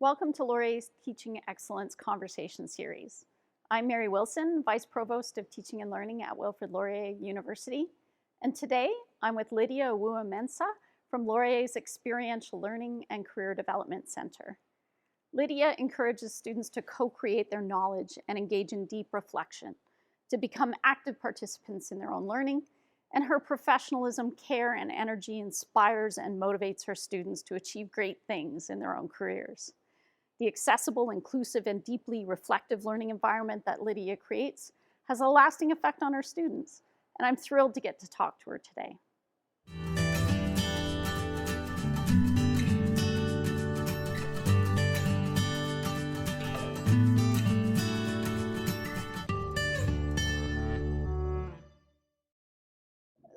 Welcome to Laurier's Teaching Excellence Conversation Series. I'm Mary Wilson, Vice Provost of Teaching and Learning at Wilfrid Laurier University. And today I'm with Lydia Awuah-Mensah from Laurier's Experiential Learning and Career Development Center. Lydia encourages students to co-create their knowledge and engage in deep reflection, to become active participants in their own learning, and her professionalism, care, and energy inspires and motivates her students to achieve great things in their own careers. The accessible, inclusive, and deeply reflective learning environment that Lydia creates has a lasting effect on her students, and I'm thrilled to get to talk to her today.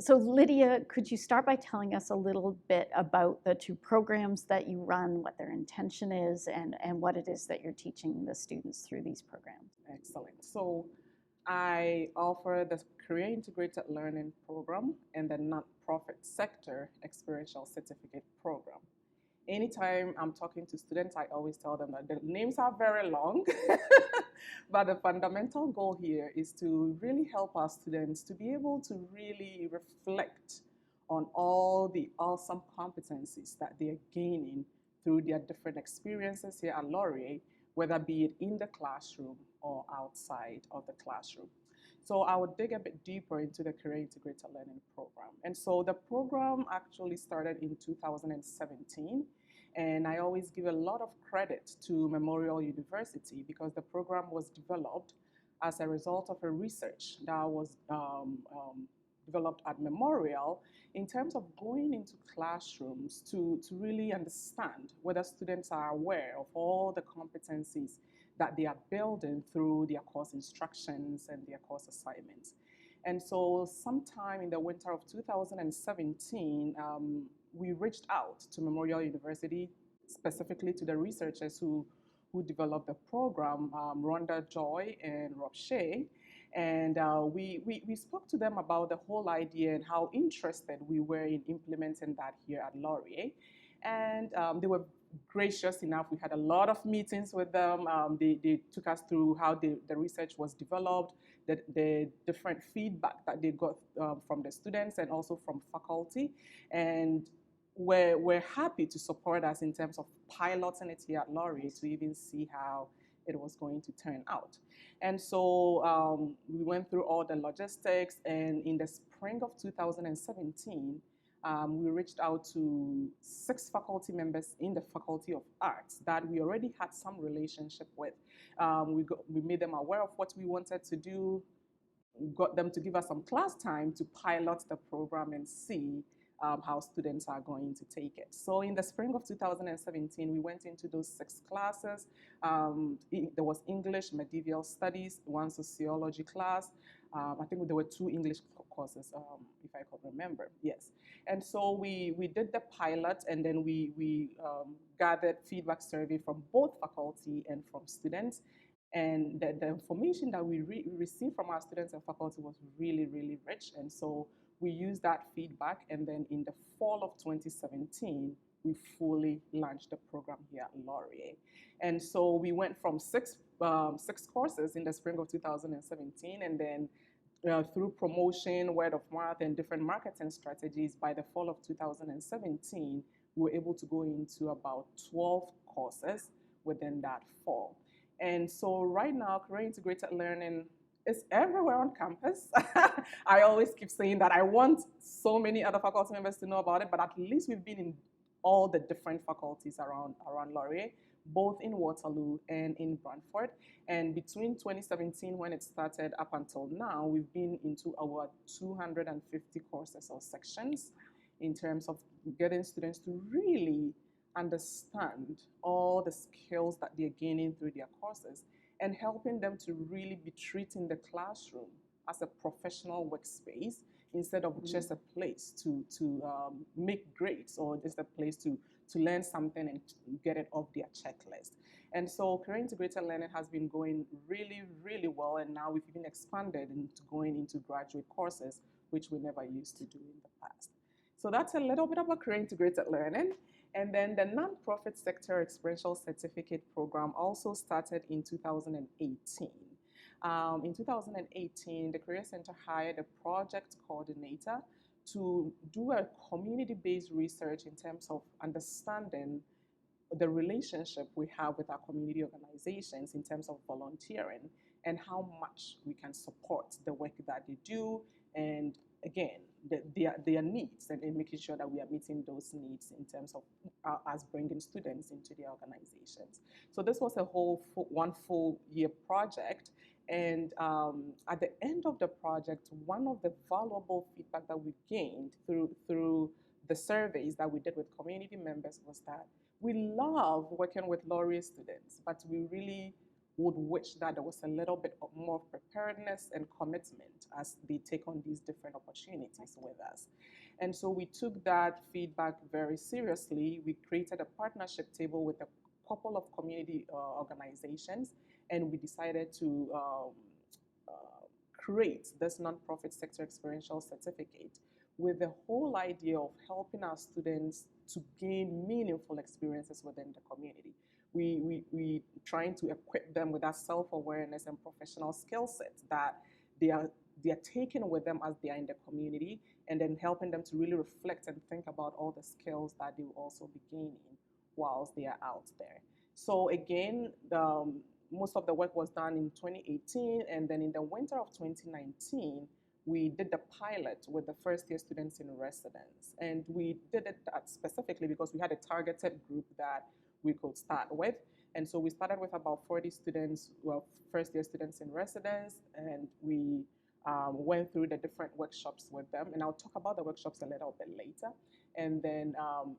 So Lydia, could you start by telling us a little bit about the two programs that you run, what their intention is, and what it is that you're teaching the students through these programs? Excellent. So I offer the Career Integrated Learning Program and the nonprofit sector experiential certificate program. Anytime I'm talking to students, I always tell them that the names are very long, but the fundamental goal here is to really help our students to be able to really reflect on all the awesome competencies that they're gaining through their different experiences here at Laurier, whether be it in the classroom or outside of the classroom. So I would dig a bit deeper into the Career Integrated Learning Program. And so the program actually started in 2017. And I always give a lot of credit to Memorial University because the program was developed as a result of a research that was developed at Memorial in terms of going into classrooms to really understand whether students are aware of all the competencies that they are building through their course instructions and their course assignments. And so sometime in the winter of 2017, we reached out to Memorial University, specifically to the researchers who developed the program, Rhonda Joy and Rob Shea. And we spoke to them about the whole idea and how interested we were in implementing that here at Laurier. And they were gracious enough. We had a lot of meetings with them. They took us through how the research was developed, the different feedback that they got from the students and also from faculty. And we're happy to support us in terms of piloting it here at Laurier to even see how it was going to turn out. And so we went through all the logistics, and in the spring of 2017, we reached out to 6 faculty members in the Faculty of Arts that we already had some relationship with. We made them aware of what we wanted to do, got them to give us some class time to pilot the program and see how students are going to take it. So in the spring of 2017, we went into those 6 classes. There was English, Medieval Studies, one sociology class. I think there were 2 English courses, if I could remember, yes. And so we did the pilot, and then we gathered feedback survey from both faculty and from students. And the information that we received from our students and faculty was really, really rich. And so we used that feedback, and then in the fall of 2017, we fully launched the program here at Laurier. And so we went from 6 courses in the spring of 2017, and then through promotion, word of mouth, and different marketing strategies, by the fall of 2017, we were able to go into about 12 courses within that fall. And so right now, Career Integrated Learning is everywhere on campus. I always keep saying that I want so many other faculty members to know about it, but at least we've been in all the different faculties around Laurier, both in Waterloo and in Brantford. And between 2017, when it started, up until now, we've been into our 250 courses or sections in terms of getting students to really understand all the skills that they're gaining through their courses and helping them to really be treating the classroom as a professional workspace instead of just a place to make grades or just a place to learn something and get it off their checklist. And so Career Integrated Learning has been going really, really well, and now we've even expanded into going into graduate courses, which we never used to do in the past. So that's a little bit about Career Integrated Learning. And then the nonprofit sector experiential certificate program also started in 2018. In 2018, the Career Center hired a project coordinator to do a community-based research in terms of understanding the relationship we have with our community organizations in terms of volunteering and how much we can support the work that they do, and again their needs, and making sure that we are meeting those needs in terms of us bringing students into the organizations. So this was a whole one full year project, and at the end of the project, one of the valuable feedback that we gained through the surveys that we did with community members was that we love working with Laurier students, but we really would wish that there was a little bit of more preparedness and commitment as they take on these different opportunities with us. And so we took that feedback very seriously. We created a partnership table with a couple of community organizations, and we decided to create this nonprofit sector experiential certificate with the whole idea of helping our students to gain meaningful experiences within the community. We trying to equip them with that self-awareness and professional skill sets that they are taking with them as they are in the community, and then helping them to really reflect and think about all the skills that they will also be gaining whilst they are out there. So again, most of the work was done in 2018, and then in the winter of 2019, we did the pilot with the first year students in residence. And we did it specifically because we had a targeted group that we could start with. And so we started with about 40 students, well, first year students in residence, and we went through the different workshops with them. And I'll talk about the workshops a little bit later. And then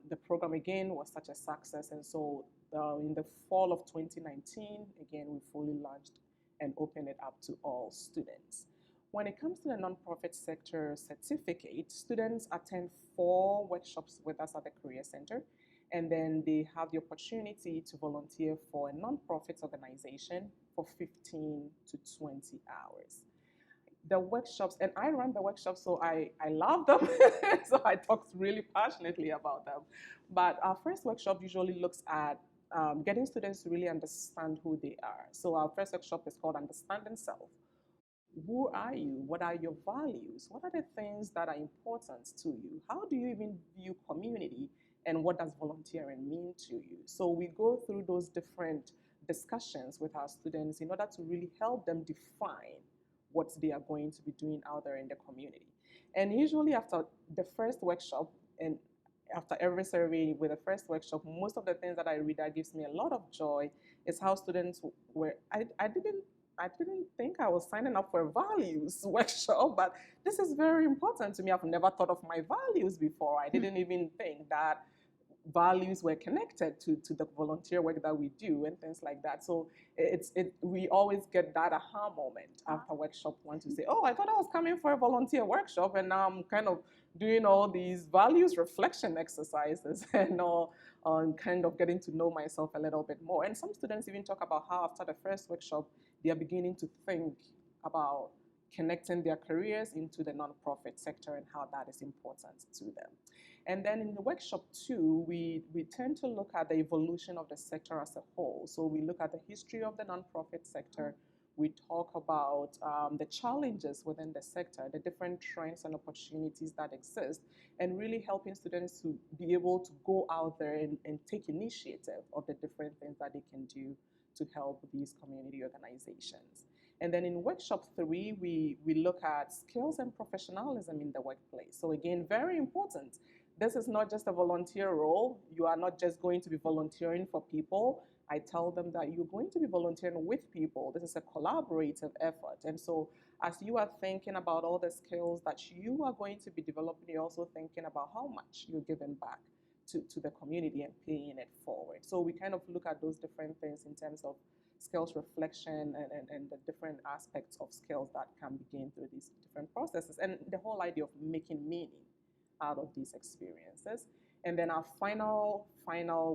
the program again was such a success. And so in the fall of 2019, again, we fully launched and opened it up to all students. When it comes to the nonprofit sector certificate, students attend 4 workshops with us at the Career Center, and then they have the opportunity to volunteer for a nonprofit organization for 15 to 20 hours. The workshops, and I run the workshops, so I love them, so I talk really passionately about them. But our first workshop usually looks at getting students to really understand who they are. So our first workshop is called Understanding Self. Who are you? What are your values? What are the things that are important to you? How do you even view community? And what does volunteering mean to you? So we go through those different discussions with our students in order to really help them define what they are going to be doing out there in the community. And usually after the first workshop, and after every survey with the first workshop, most of the things that I read that gives me a lot of joy is how students were, I didn't think I was signing up for a values workshop, but this is very important to me. I've never thought of my values before. I didn't even think that values were connected to the volunteer work that we do and things like that. So we always get that aha moment after workshop one to say, oh, I thought I was coming for a volunteer workshop, and now I'm kind of doing all these values reflection exercises and all on kind of getting to know myself a little bit more. And some students even talk about how after the first workshop, they are beginning to think about connecting their careers into the nonprofit sector and how that is important to them. And then in the workshop 2, we tend to look at the evolution of the sector as a whole. So we look at the history of the nonprofit sector. We talk about the challenges within the sector, the different trends and opportunities that exist, and really helping students to be able to go out there and take initiative of the different things that they can do to help these community organizations. And then in workshop 3, we look at skills and professionalism in the workplace. So again, very important. This is not just a volunteer role. You are not just going to be volunteering for people. I tell them that you're going to be volunteering with people. This is a collaborative effort. And so as you are thinking about all the skills that you are going to be developing, you're also thinking about how much you're giving back to the community and paying it forward. So we kind of look at those different things in terms of skills reflection and the different aspects of skills that can be gained through these different processes, and the whole idea of making meaning out of these experiences. And then our final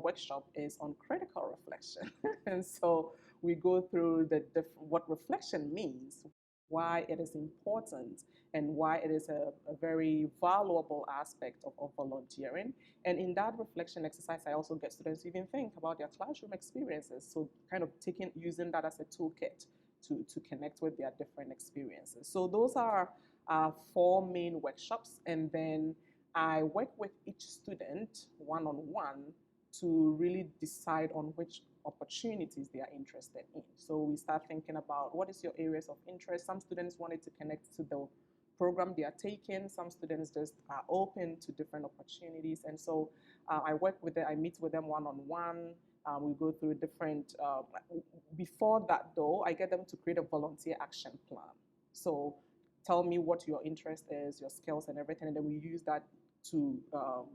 workshop is on critical reflection. And so we go through what reflection means, why it is important, and why it is a very valuable aspect of volunteering. And in that reflection exercise, I also get students to even think about their classroom experiences. So kind of using that as a toolkit to connect with their different experiences. So those are 4 main workshops. And then I work with each student one-on-one to really decide on which opportunities they are interested in. So we start thinking about what is your areas of interest. Some students wanted to connect to the program they are taking. Some students just are open to different opportunities. And so I work with them, I meet with them one-on-one. We go through different, before that though, I get them to create a volunteer action plan. So tell me what your interest is, your skills and everything, and then we use that to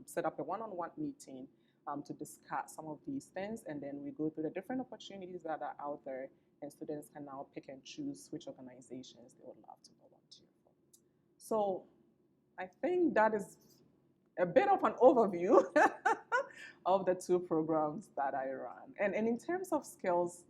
set up a one-on-one meeting to discuss some of these things, and then we go through the different opportunities that are out there, and students can now pick and choose which organizations they would love to volunteer for. So I think that is a bit of an overview of the 2 programs that I run. And in terms of skills,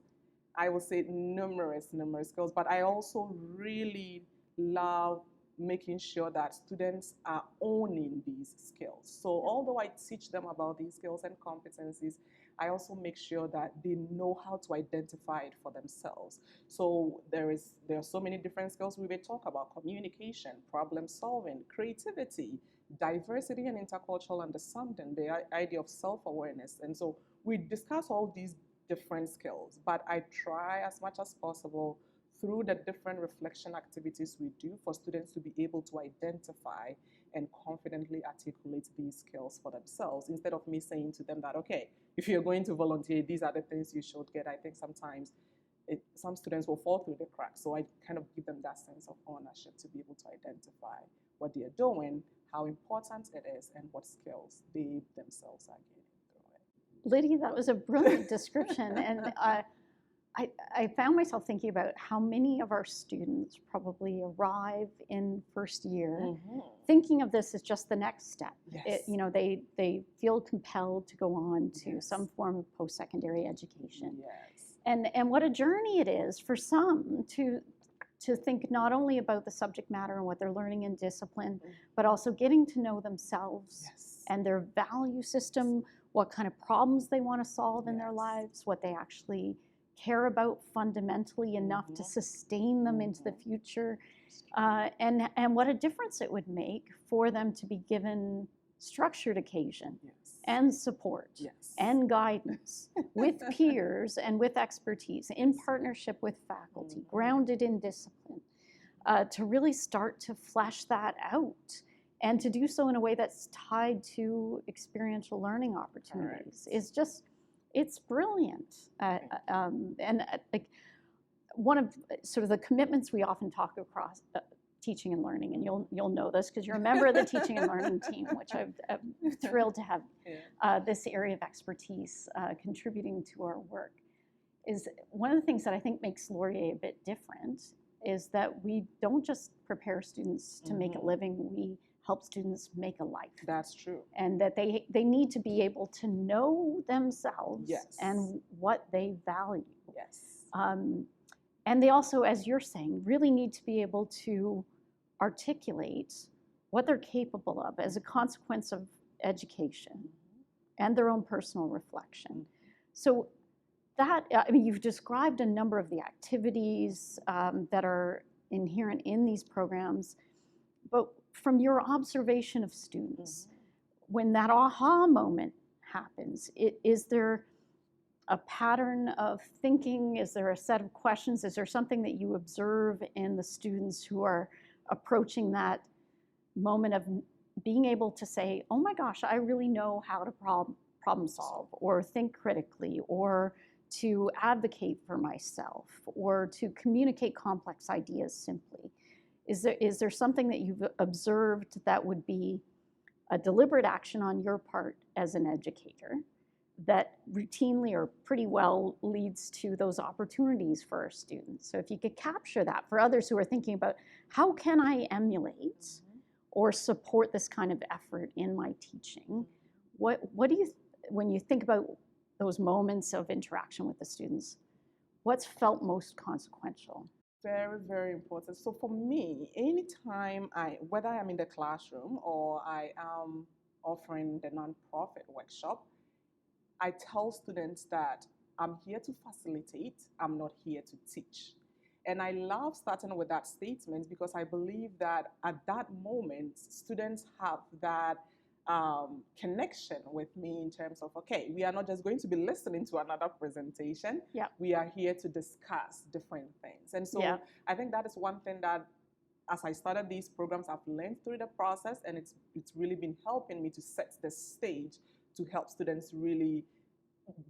I would say numerous skills, but I also really love making sure that students are owning these skills. So although I teach them about these skills and competencies, I also make sure that they know how to identify it for themselves. So there are so many different skills we may talk about: communication, problem solving, creativity, diversity and intercultural understanding, the idea of self-awareness. And so we discuss all these different skills, but I try as much as possible through the different reflection activities we do for students to be able to identify and confidently articulate these skills for themselves, instead of me saying to them that, okay, if you're going to volunteer, these are the things you should get. I think sometimes some students will fall through the cracks. So I kind of give them that sense of ownership to be able to identify what they're doing, how important it is, and what skills they themselves are gaining through it. Lydia, that was a brilliant description. And I found myself thinking about how many of our students probably arrive in first year thinking of this as just the next step. Yes. They feel compelled to go on to some form of post-secondary education. Yes. And what a journey it is for some to think not only about the subject matter and what they're learning in discipline, but also getting to know themselves and their value system, what kind of problems they want to solve in their lives, what they actually care about fundamentally enough to sustain them into the future, and what a difference it would make for them to be given structured occasion and support and guidance with peers and with expertise, in partnership with faculty, grounded in discipline, to really start to flesh that out, and to do so in a way that's tied to experiential learning opportunities. It's brilliant. Like one of sort of the commitments we often talk across teaching and learning, and you'll know this because you're a member of the teaching and learning team, which I'm thrilled to have this area of expertise contributing to our work, is one of the things that I think makes Laurier a bit different is that we don't just prepare students to make a living, we help students make a life. That's true. And that they need to be able to know themselves and what they value. And they also, as you're saying, really need to be able to articulate what they're capable of as a consequence of education and their own personal reflection. So that, you've described a number of the activities that are inherent in these programs, but from your observation of students, when that aha moment happens, is there a pattern of thinking? Is there a set of questions? Is there something that you observe in the students who are approaching that moment of being able to say, oh my gosh, I really know how to problem solve, or think critically, or to advocate for myself, or to communicate complex ideas simply? Is there something that you've observed that would be a deliberate action on your part as an educator that routinely or pretty well leads to those opportunities for our students? So if you could capture that for others who are thinking about, how can I emulate or support this kind of effort in my teaching? What do you, when you think about those moments of interaction with the students, what's felt most consequential? Very, very important. So for me, anytime whether I'm in the classroom or I am offering the nonprofit workshop, I tell students that I'm here to facilitate, I'm not here to teach. And I love starting with that statement because I believe that at that moment, students have that connection with me in terms of, okay, we are not just going to be listening to another presentation. Yeah. We are here to discuss different things. And so Yeah. I think that is one thing that as I started these programs, I've learned through the process, and it's really been helping me to set the stage to help students really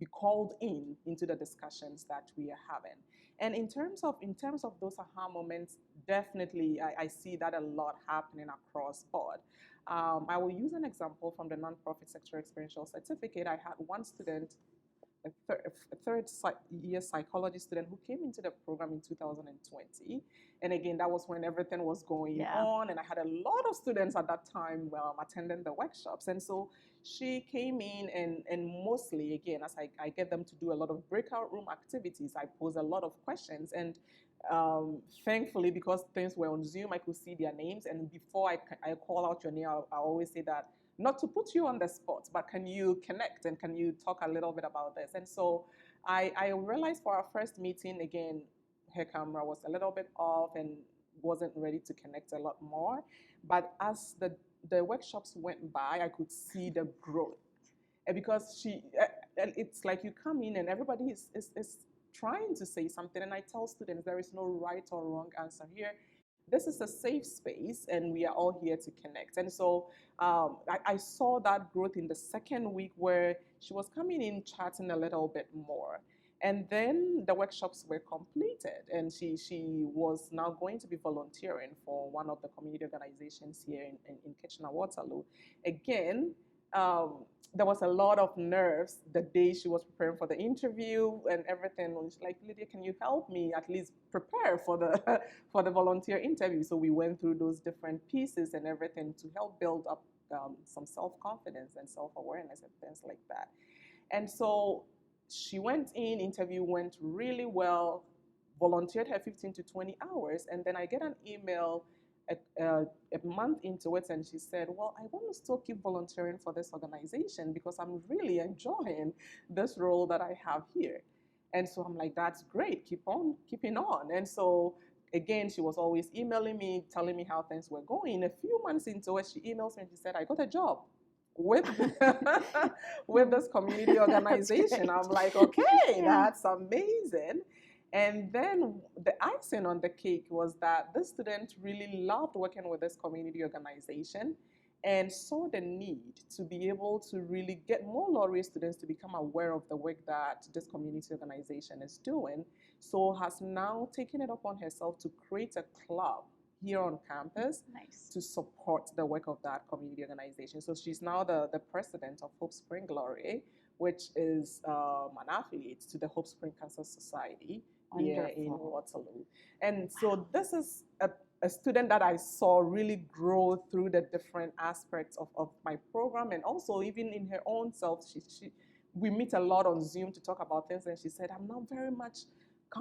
be called into the discussions that we are having. And in terms of those aha moments, definitely I see that a lot happening across board. I will use an example from the nonprofit sector experiential certificate. I had one student, a third year psychology student who came into the program in 2020. And again, that was when everything was going on. And I had a lot of students at that time attending the workshops. And so she came in and mostly, again, as I get them to do a lot of breakout room activities, I pose a lot of questions. And thankfully, because things were on Zoom, I could see their names. And before I call out your name, I always say that, not to put you on the spot, but can you connect and can you talk a little bit about this? And so I realized for our first meeting, again, her camera was a little bit off and wasn't ready to connect a lot more. But as the workshops went by, I could see the growth. And because it's like you come in and everybody is trying to say something. And I tell students there is no right or wrong answer here. This is a safe space and we are all here to connect. And so I saw that growth in the second week where she was coming in chatting a little bit more. And then the workshops were completed and she was now going to be volunteering for one of the community organizations here in Kitchener-Waterloo. Again, there was a lot of nerves the day she was preparing for the interview and everything. She's like, Lydia, can you help me at least prepare for the for the volunteer interview? So we went through those different pieces and everything to help build up some self-confidence and self-awareness and things like that. And so she went in, interview went really well, volunteered her 15 to 20 hours, and then I get an email a month into it, and she said, well, I want to still keep volunteering for this organization because I'm really enjoying this role that I have here. And so I'm like, that's great, keep on keeping on. And so again, she was always emailing me, telling me how things were going. A few months into it, she emails me and she said, I got a job with with this community organization. I'm like, okay, that's amazing. And then the icing on the cake was that this student really loved working with this community organization and saw the need to be able to really get more Laurier students to become aware of the work that this community organization is doing. So has now taken it upon herself to create a club here on campus to support the work of that community organization. So she's now the president of Hope Spring Laurier, which is an affiliate to the Hope Spring Cancer Society here in Waterloo. And so this is a student that I saw really grow through the different aspects of my program, and also even in her own self, we meet a lot on Zoom to talk about things, and she said, I'm now very much,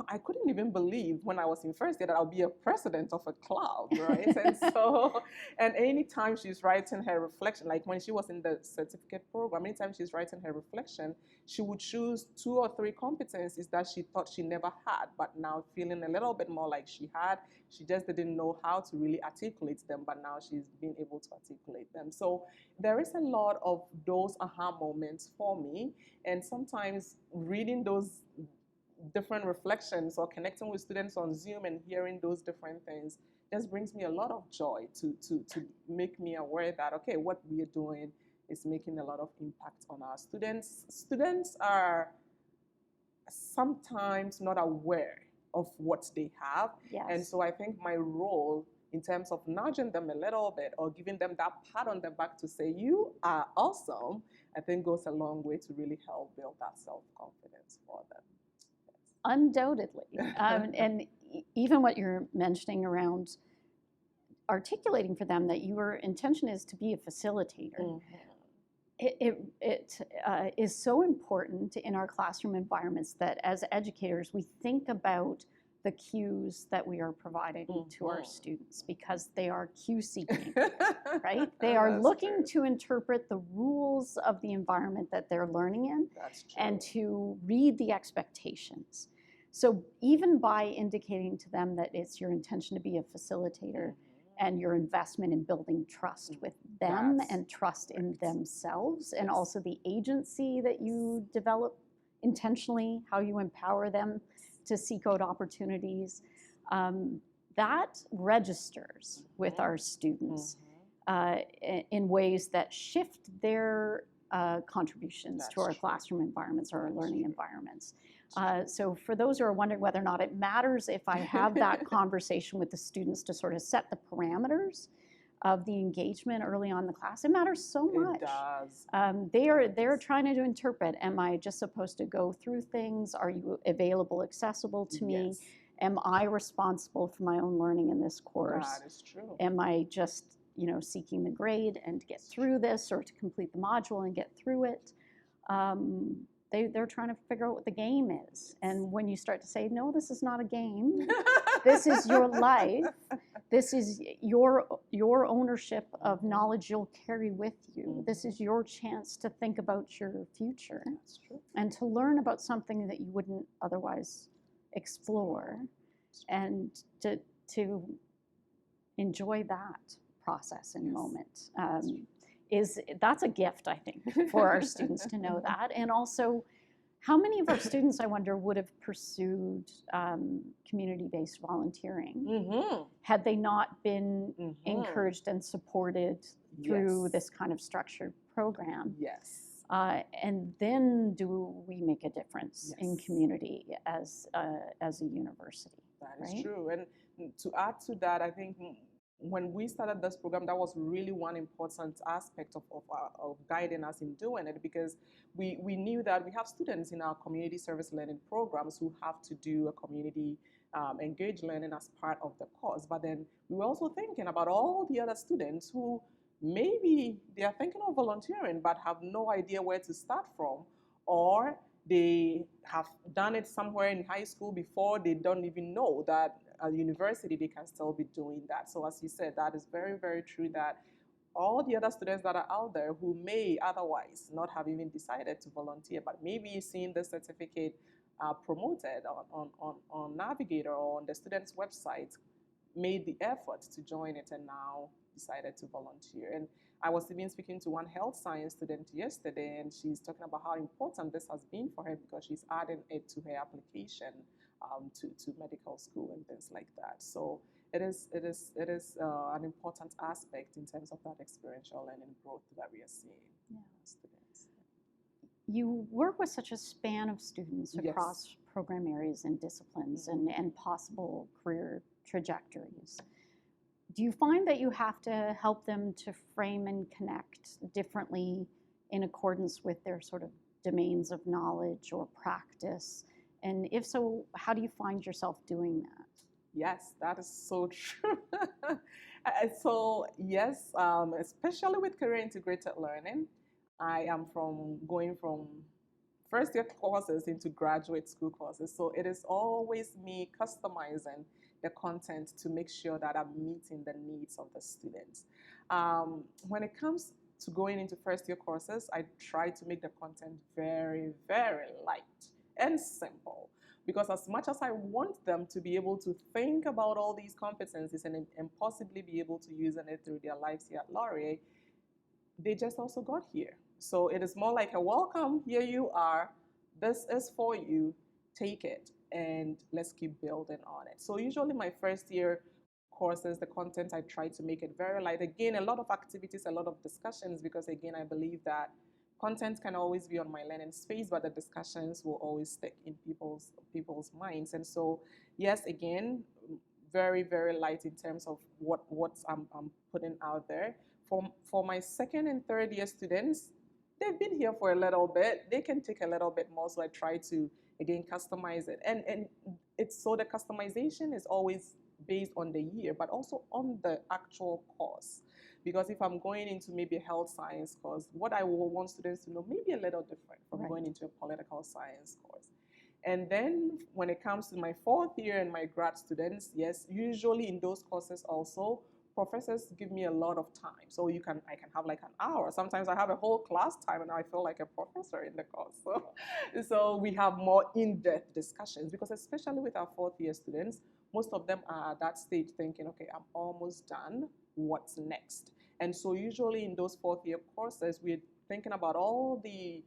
I couldn't even believe when I was in first year that I'll be a president of a club, right? And so, and anytime she's writing her reflection, like when she was in the certificate program, anytime she's writing her reflection, she would choose 2 or 3 competencies that she thought she never had, but now feeling a little bit more like she had. She just didn't know how to really articulate them, but now she's been able to articulate them. So there is a lot of those aha moments for me, and sometimes reading those different reflections or connecting with students on Zoom and hearing those different things just brings me a lot of joy to make me aware that, okay, what we are doing is making a lot of impact on our students. Students are sometimes not aware of what they have. And so I think my role in terms of nudging them a little bit or giving them that pat on the back to say, you are awesome, I think goes a long way to really help build that self-confidence for them. Undoubtedly. And even what you're mentioning around articulating for them that your intention is to be a facilitator. It is so important in our classroom environments that as educators, we think about the cues that we are providing to our students, because they are cue seeking, right? They are looking to interpret the rules of the environment that they're learning in and to read the expectations. So even by indicating to them that it's your intention to be a facilitator and your investment in building trust with them and trust in themselves, and also the agency that you develop intentionally, how you empower them to seek out opportunities, that registers with our students in ways that shift their contributions to our classroom environments or our learning environments. So for those who are wondering whether or not it matters if I have that conversation with the students to sort of set the parameters of the engagement early on in the class, it matters so much. It does. They're trying to interpret, am I just supposed to go through things? Are you available, accessible to me? Yes. Am I responsible for my own learning in this course? That is true. Am I just, seeking the grade and to get through this, or to complete the module and get through it? They're trying to figure out what the game is. And when you start to say, no, this is not a game, this is your life, this is your ownership of knowledge you'll carry with you, this is your chance to think about your future. That's true. And to learn about something that you wouldn't otherwise explore, and to enjoy that process and moment. That's a gift, I think, for our students to know that. And also, how many of our students, I wonder, would have pursued community-based volunteering had they not been encouraged and supported through this kind of structured program? Yes. And then do we make a difference in community as a university? That is true. And to add to that, I think when we started this program, that was really one important aspect of guiding us in doing it, because we knew that we have students in our community service learning programs who have to do a community engaged learning as part of the course. But then we were also thinking about all the other students who maybe they are thinking of volunteering but have no idea where to start from, or they have done it somewhere in high school before, they don't even know that at university they can still be doing that. So as you said, that is very, very true, that all the other students that are out there who may otherwise not have even decided to volunteer, but maybe seeing the certificate promoted on Navigator or on the student's website, made the effort to join it and now decided to volunteer. And I was even speaking to one health science student yesterday, and she's talking about how important this has been for her, because she's adding it to her application to medical school and things like that. So it is an important aspect in terms of that experiential learning growth that we are seeing in students. You work with such a span of students across program areas and disciplines and possible career trajectories. Do you find that you have to help them to frame and connect differently in accordance with their sort of domains of knowledge or practice? And if so, how do you find yourself doing that? Yes, that is so true. So yes, especially with career integrated learning, I am going from first year courses into graduate school courses. So it is always me customizing the content to make sure that I'm meeting the needs of the students. When it comes to going into first year courses, I try to make the content very, very light and simple, because as much as I want them to be able to think about all these competencies and possibly be able to use it through their lives here at Laurier, they just also got here. So it is more like a welcome, here you are, this is for you, take it, and let's keep building on it. So usually my first year courses, the content, I try to make it very light. Again, a lot of activities, a lot of discussions, because again, I believe that content can always be on my learning space, but the discussions will always stick in people's minds. And so, yes, again, very, very light in terms of what I'm putting out there. For my second and third year students, they've been here for a little bit. They can take a little bit more, so I try to, again, customize it. And it's so the customization is always based on the year, but also on the actual course. Because if I'm going into maybe a health science course, what I will want students to know may be a little different from going into a political science course. And then when it comes to my fourth year and my grad students, yes, usually in those courses also, professors give me a lot of time. So I can have like an hour. Sometimes I have a whole class time and I feel like a professor in the course. So we have more in-depth discussions because especially with our fourth year students, most of them are at that stage thinking, okay, I'm almost done. What's next? And so usually in those fourth year courses, we're thinking about all the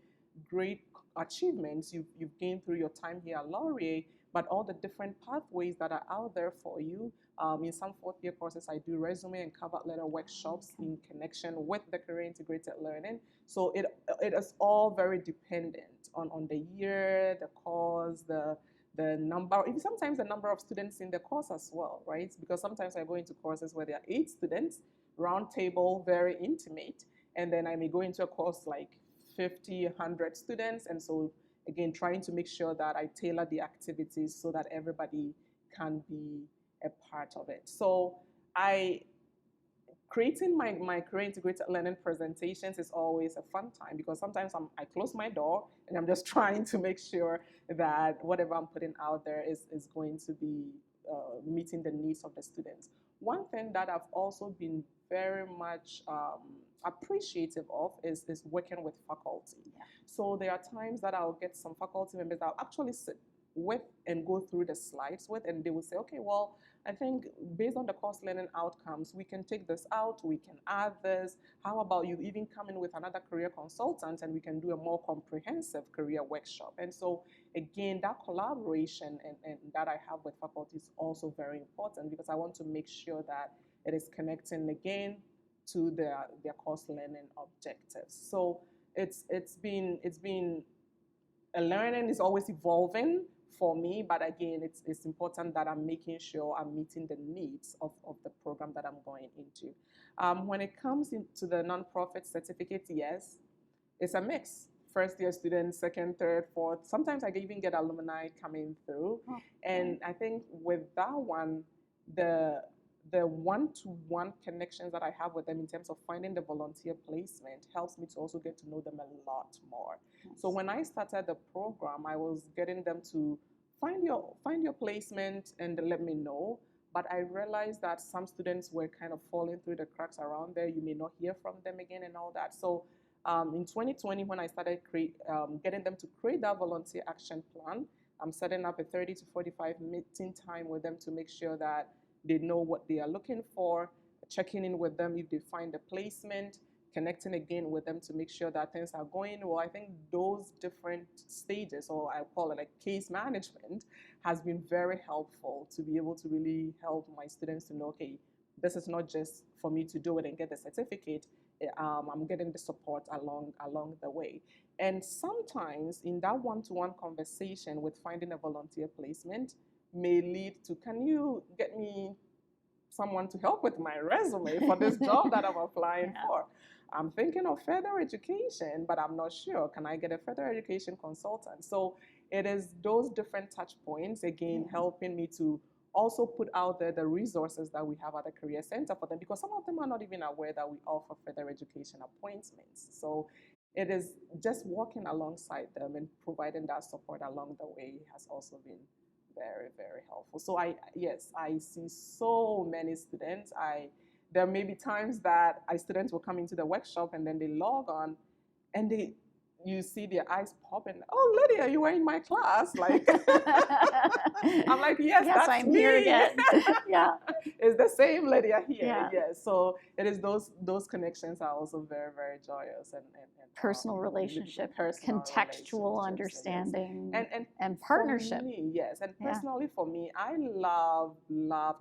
great achievements you've gained through your time here at Laurier, but all the different pathways that are out there for you. In some fourth year courses, I do resume and cover letter workshops in connection with the career integrated learning. So it is all very dependent on the year, the course, the number, even sometimes the number of students in the course as well, right? Because sometimes I go into courses where there are 8 students, round table, very intimate, and then I may go into a course like 50, 100 students, and so again, trying to make sure that I tailor the activities so that everybody can be a part of it. So creating my career integrated learning presentations is always a fun time because sometimes I close my door and I'm just trying to make sure that whatever I'm putting out there is going to be meeting the needs of the students. One thing that I've also been very much appreciative of is working with faculty. Yeah. So there are times that I'll get some faculty members that I'll actually sit with and go through the slides with, and they will say, okay, well, I think based on the course learning outcomes, we can take this out, we can add this. How about you even come in with another career consultant and we can do a more comprehensive career workshop? And so again, that collaboration and that I have with faculty is also very important because I want to make sure that it is connecting again to their course learning objectives. So it's been a learning is always evolving for me, but again, it's important that I'm making sure I'm meeting the needs of the program that I'm going into. When it comes into the nonprofit certificate, yes, it's a mix. First year students, second, third, fourth. Sometimes I even get alumni coming through. Oh, and I think with that one, the one-to-one connections that I have with them in terms of finding the volunteer placement helps me to also get to know them a lot more. nice. So when I started the program, I was getting them to find your placement and let me know. But I realized that some students were kind of falling through the cracks around there. You may not hear from them again and all that. So in 2020, when I started getting them to create that volunteer action plan, I'm setting up a 30 to 45 meeting time with them to make sure that they know what they are looking for, checking in with them if they find a placement, connecting again with them to make sure that things are going well. I think those different stages, or I call it like case management, has been very helpful to be able to really help my students to know, okay, this is not just for me to do it and get the certificate. I'm getting the support along the way. And sometimes in that one-to-one conversation with finding a volunteer placement may lead to, can you get me someone to help with my resume for this job that I'm applying for? I'm thinking of further education, but I'm not sure. Can I get a further education consultant? So it is those different touch points, again, helping me to also put out there the resources that we have at the Career Center for them, because some of them are not even aware that we offer further education appointments. So it is just working alongside them and providing that support along the way has also been very, very helpful. So I see so many students. There may be times that students will come into the workshop and then they log on and you see their eyes popping. Oh, Lydia, you were in my class. Like, I'm like, yes, that's I'm me. here again. Yeah, it's the same Lydia here. Yeah. Yes. So it is those connections are also very, very joyous and personal relationship, personal contextual relationships, understanding, yes. and partnership. For me, yes, and Yeah. personally for me, I love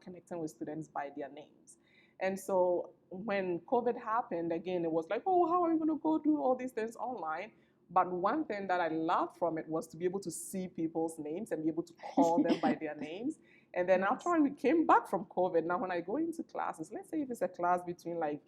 connecting with students by their names. And so when COVID happened, again, it was like, oh, how are we going to go do all these things online? But one thing that I loved from it was to be able to see people's names and be able to call them by their names. And then after we came back from COVID, now when I go into classes, let's say if it's a class between like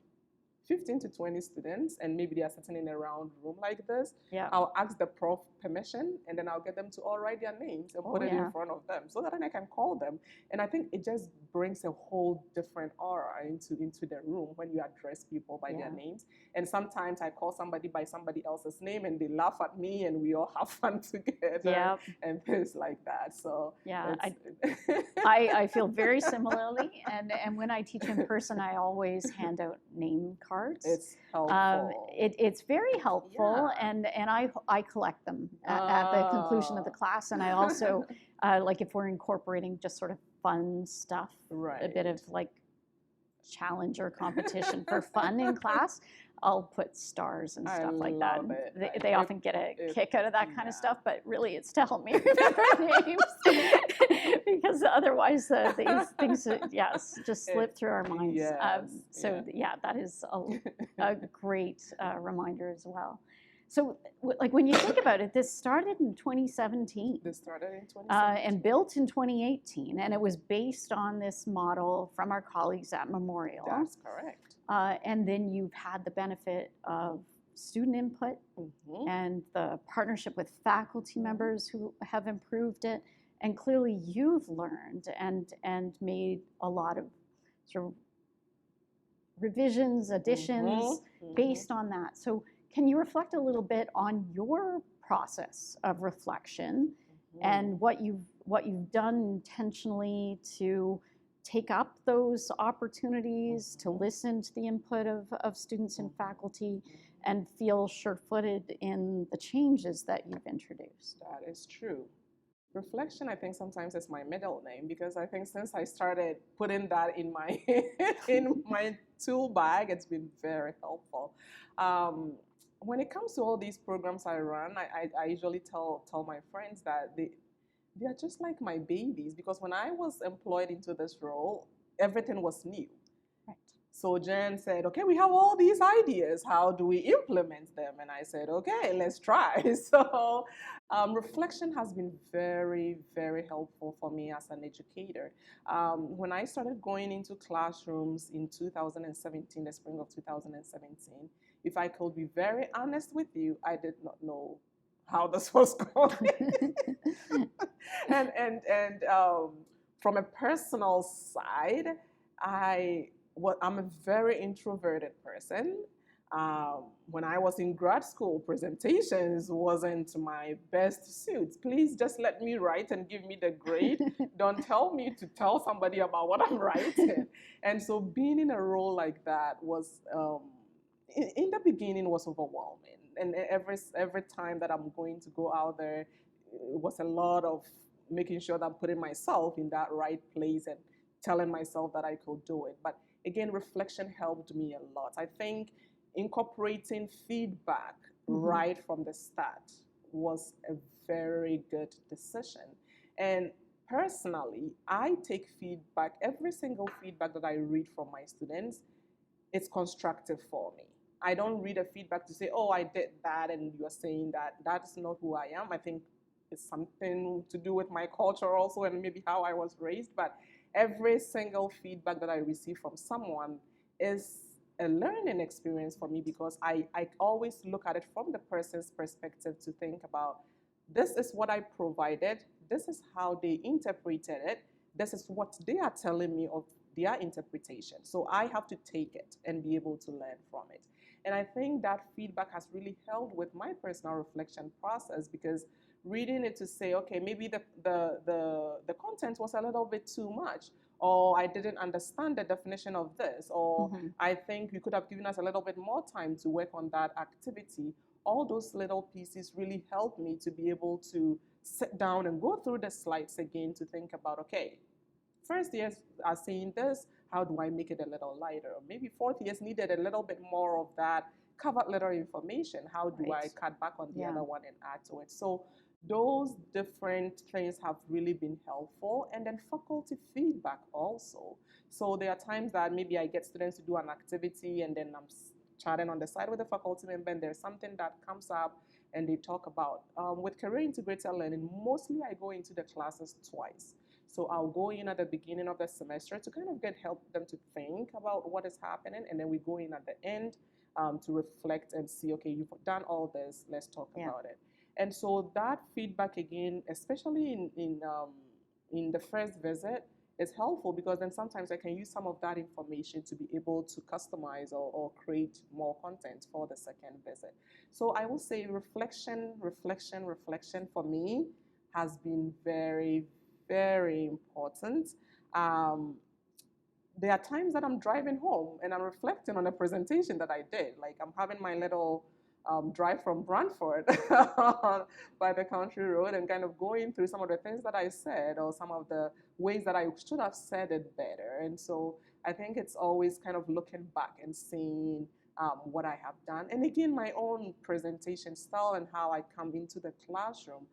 15 to 20 students, and maybe they are sitting in a round room like this, Yeah. I'll ask the prof permission, and then I'll get them to all write their names and put it in front of them so that then I can call them. And I think it just brings a whole different aura into the room when you address people by their names. And sometimes I call somebody by somebody else's name and they laugh at me and we all have fun together and things like that. So yeah, I feel very similarly. And when I teach in person, I always hand out name cards. It's helpful. It's very helpful, and I collect them at the conclusion of the class. And I also, like if we're incorporating just sort of fun stuff, a bit of like challenge or competition for fun in class, I'll put stars and stuff like that. They often get a kick out of that kind of stuff, but really it's to help me remember names because otherwise these things, just slip through our minds. So that is a great reminder as well. So, like when you think about it, this started in 2017. This started in 2017. And built in 2018, and it was based on this model from our colleagues at Memorial. That's correct. And then you've had the benefit of student input and the partnership with faculty members who have improved it. And clearly you've learned and made a lot of sort of revisions, additions based on that. So can you reflect a little bit on your process of reflection and what you've done intentionally to take up those opportunities, to listen to the input of students and faculty, and feel sure-footed in the changes that you've introduced? That is true. Reflection, I think sometimes is my middle name because I think since I started putting that in my in my tool bag, it's been very helpful. When it comes to all these programs I run, I usually tell my friends that they are just like my babies because when I was employed into this role, everything was new. Right. So Jen said, okay, we have all these ideas. How do we implement them? And I said, okay, let's try. So reflection has been very, very helpful for me as an educator. When I started going into classrooms in 2017, the spring of 2017, if I could be very honest with you, I did not know how this was going. and from a personal side, I'm a very introverted person. When I was in grad school, presentations wasn't my best suit. Please just let me write and give me the grade. Don't tell me to tell somebody about what I'm writing. And so being in a role like that was, in the beginning, was overwhelming. And every time that I'm going to go out there, it was a lot of making sure that I'm putting myself in that right place and telling myself that I could do it. But again, reflection helped me a lot. I think incorporating feedback right from the start was a very good decision. And personally, I take feedback, every single feedback that I read from my students, it's constructive for me. I don't read a feedback to say, oh, I did that and you're saying that. That's not who I am. I think it's something to do with my culture also and maybe how I was raised. But every single feedback that I receive from someone is a learning experience for me because I always look at it from the person's perspective to think about, this is what I provided, this is how they interpreted it, this is what they are telling me of their interpretation. So I have to take it and be able to learn from it. And I think that feedback has really helped with my personal reflection process because reading it to say, okay, maybe the content was a little bit too much, or I didn't understand the definition of this, or I think you could have given us a little bit more time to work on that activity. All those little pieces really helped me to be able to sit down and go through the slides again to think about, okay, first years are saying this, how do I make it a little lighter? Or maybe fourth years needed a little bit more of that covered letter information. How do I cut back on the other one and add to it? So those different things have really been helpful. And then faculty feedback also. So there are times that maybe I get students to do an activity and then I'm chatting on the side with a faculty member and there's something that comes up and they talk about. With career integrated learning, mostly I go into the classes twice. So I'll go in at the beginning of the semester to kind of help them to think about what is happening, and then we go in at the end to reflect and see, okay, you've done all this, let's talk about it. And so that feedback again, especially in the first visit, is helpful, because then sometimes I can use some of that information to be able to customize or create more content for the second visit. So I will say reflection for me has been very, very important. There are times that I'm driving home and I'm reflecting on a presentation that I did. Like I'm having my little drive from Brantford by the country road and kind of going through some of the things that I said or some of the ways that I should have said it better. And so I think it's always kind of looking back and seeing what I have done. And again, my own presentation style and how I come into the classroom.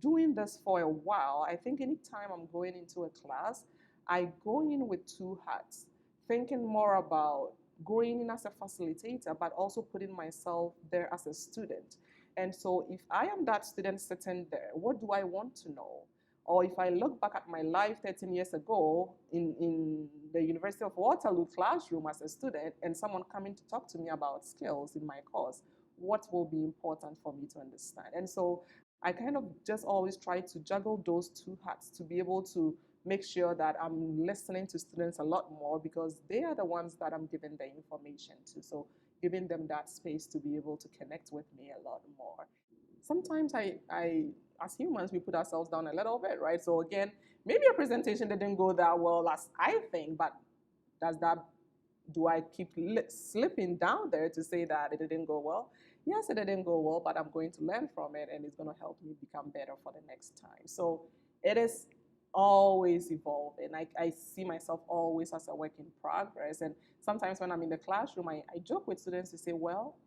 Doing this for a while, I think anytime I'm going into a class, I go in with two hats, thinking more about going in as a facilitator, but also putting myself there as a student. And so if I am that student sitting there, what do I want to know? Or if I look back at my life 13 years ago in the University of Waterloo classroom as a student, and someone coming to talk to me about skills in my course, what will be important for me to understand? And so I kind of just always try to juggle those two hats to be able to make sure that I'm listening to students a lot more, because they are the ones that I'm giving the information to. So giving them that space to be able to connect with me a lot more. Sometimes I as humans, we put ourselves down a little bit, right? So again, maybe a presentation didn't go that well as I think, but do I keep slipping down there to say that it didn't go well? Yes, it didn't go well, but I'm going to learn from it, and it's going to help me become better for the next time. So it is always evolving. I see myself always as a work in progress. And sometimes when I'm in the classroom, I joke with students to say, well,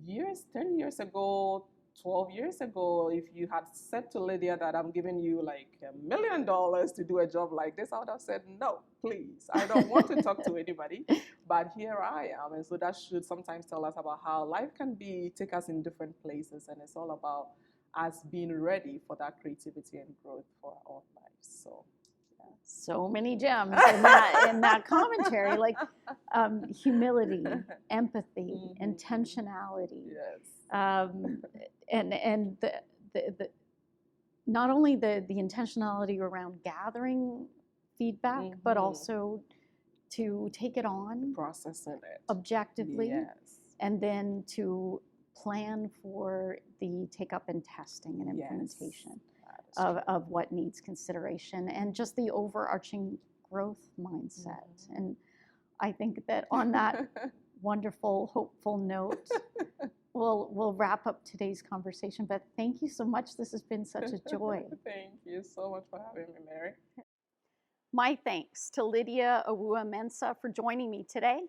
10 years ago, 12 years ago, if you had said to Lydia that I'm giving you like $1 million to do a job like this, I would have said, no, please. I don't want to talk to anybody, but here I am. And so that should sometimes tell us about how life can take us in different places. And it's all about us being ready for that creativity and growth for our lives. So, yeah. So many gems in that commentary, like humility, empathy, intentionality. Yes. And the not only the intentionality around gathering feedback, but also to take it on, processing it objectively, yes. And then to plan for the take-up and testing and implementation of what needs consideration, and just the overarching growth mindset. And I think that on that wonderful, hopeful note, we'll wrap up today's conversation. But thank you so much. This has been such a joy. Thank you so much for having me, Mary. My thanks to Lydia Awuah-Mensah for joining me today.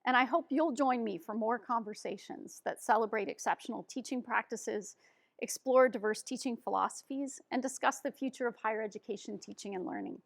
And I hope you'll join me for more conversations that celebrate exceptional teaching practices, explore diverse teaching philosophies, and discuss the future of higher education teaching and learning.